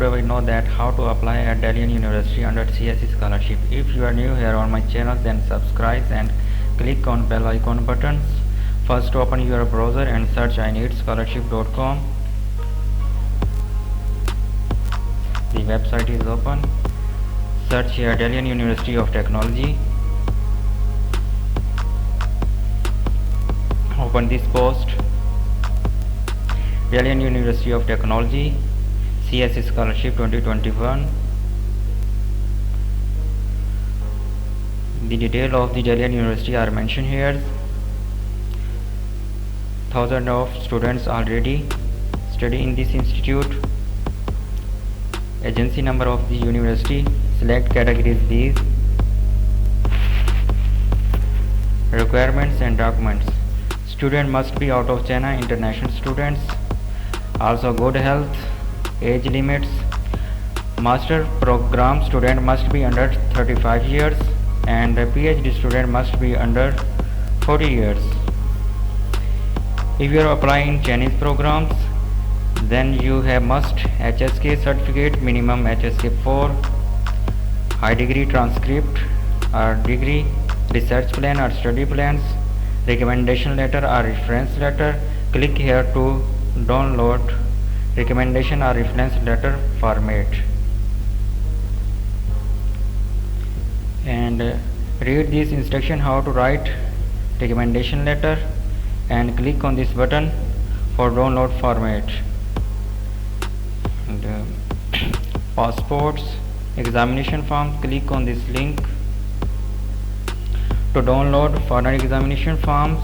provide know that how to apply at Dalian University under CSE scholarship. If you are new here on my channel, then subscribe and click on bell icon buttons. First open your browser and search ineedscholarship.com. The website is open. Search here Dalian University of Technology. Open this post. Dalian University of Technology CSE Scholarship 2021. The details of the Dalian University are mentioned here. Thousands of students already study in this institute. Agency number of the university. Select categories these. Requirements and documents. Student must be out of China, international students. Also good health, age limits. Master program student must be under 35 years and a PhD student must be under 40 years. If you are applying Chinese programs, then you have must HSK certificate, minimum HSK 4, high degree transcript or degree, research plan or study plans, recommendation letter or reference letter. Click here to download recommendation or reference letter format and read this instruction how to write recommendation letter and click on this button for download format. And passports, examination form, click on this link to download foreign examination forms.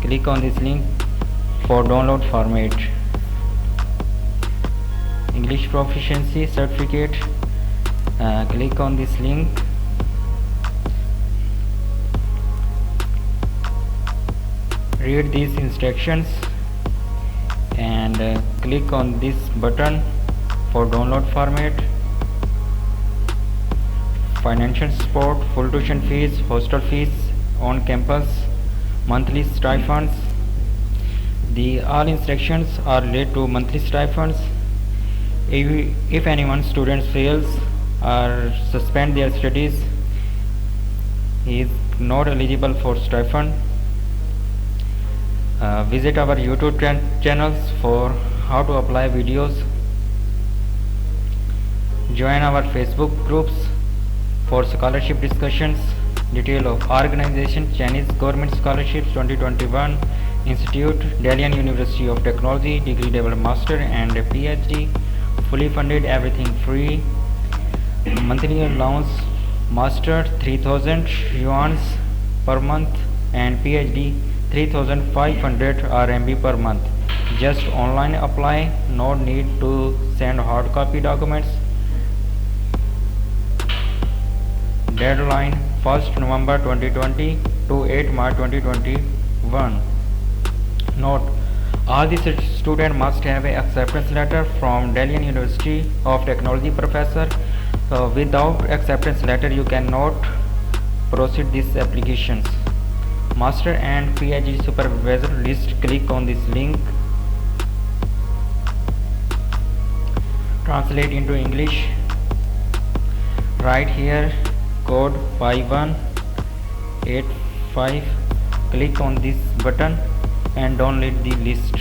Click on this link for download format. English proficiency certificate, click on this link. Read these instructions and click on this button for download format. Financial support, full tuition fees, hostel fees on campus, monthly stipends. The all instructions are related to monthly stipends. If anyone student fails or suspend their studies, he is not eligible for stipend. Visit our YouTube channels for how to apply videos. Join our Facebook groups for scholarship discussions. Detail of organization: Chinese Government Scholarships 2021 Institute, Dalian University of Technology, degree level master and PhD, fully funded, everything free. Monthly allowance: master 3000 yuan per month and PhD 3500 RMB per month. Just online apply, no need to send hard copy documents. Deadline 1st November 2020 to 8 March 2021. Note: all the student must have an acceptance letter from Dalian University of Technology professor. Without acceptance letter you cannot proceed these applications. Master and PhD supervisor list, click on this link. Translate into English. Right here code 5185. Click on this button and download the list.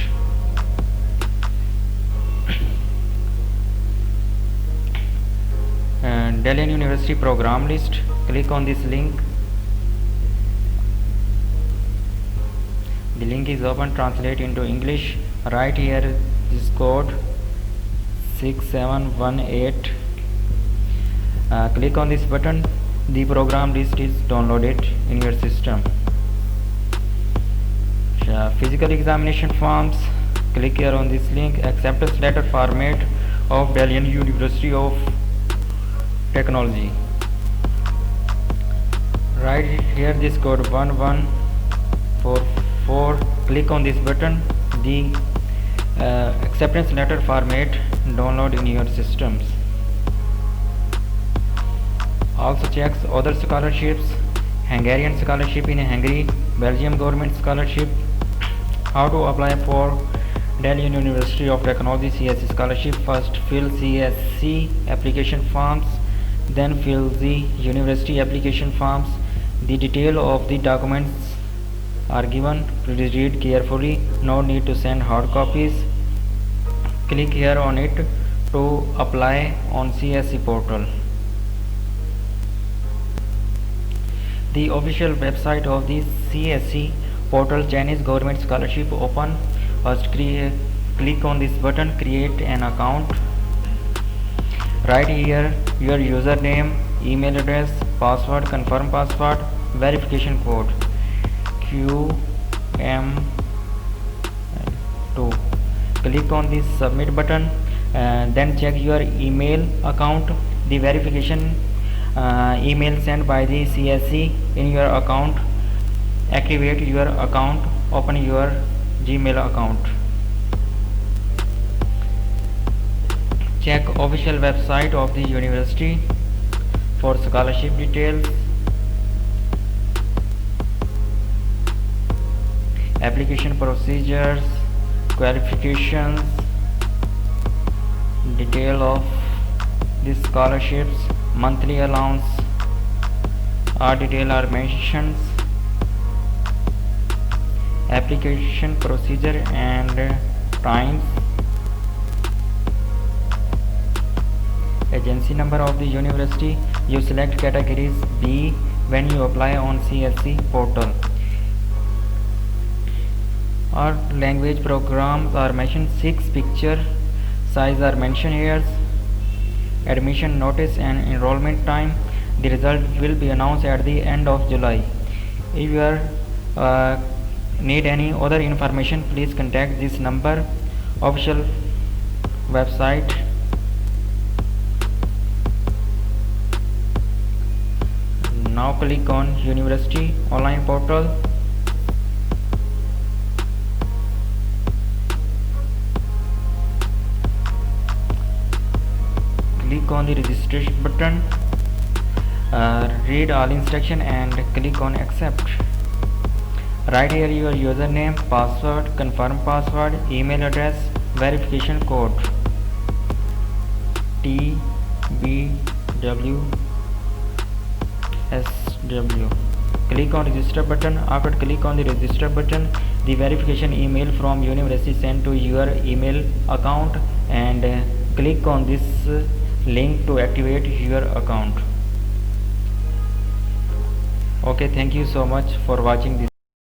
Dalian University program list, click on this link. The link is open. Translate into English. Right here is code 6718. Click on this button. The program list is downloaded in your system. Physical examination forms, click here on this link. Acceptance letter format of Dalian University of Technology. Right here this code 1144. Click on this button. The acceptance letter format download in your systems. Also checks other scholarships: Hungarian scholarship in Hungary, Belgium government scholarship, how to apply for Delhi University of Technology CSC scholarship. First fill CSC application forms, then fill the university application forms. The detail of the documents are given. Please read carefully. No need to send hard copies. Click here on it to apply on CSC portal. The official website of the CSC portal, Chinese Government Scholarship, open. First click on this button, create an account. Write here your username, email address, password, confirm password, verification code QM2. Click on this submit button and then check your email account. The verification email sent by the CSC in your account. Activate your account. Open your Gmail account. Check official website of the university for scholarship details. Application procedures, qualifications, detail of the scholarships, monthly allowance, all detail are mentioned. Application procedure and times. Agency number of the university. You select categories B when you apply on CSC portal. Our language programs are mentioned. 6 picture size are mentioned here. Admission notice and enrollment time. The result will be announced at the end of July. If you are need any other information, please contact this number. Official website. Now click on university online portal. Click on the registration button. Read all instruction and click on accept. Write here your username, password, confirm password, email address, verification code TBWSW. Click on register button. After click on the register button, the verification email from university sent to your email account and click on this link to activate your account. Okay, thank you so much for watching this.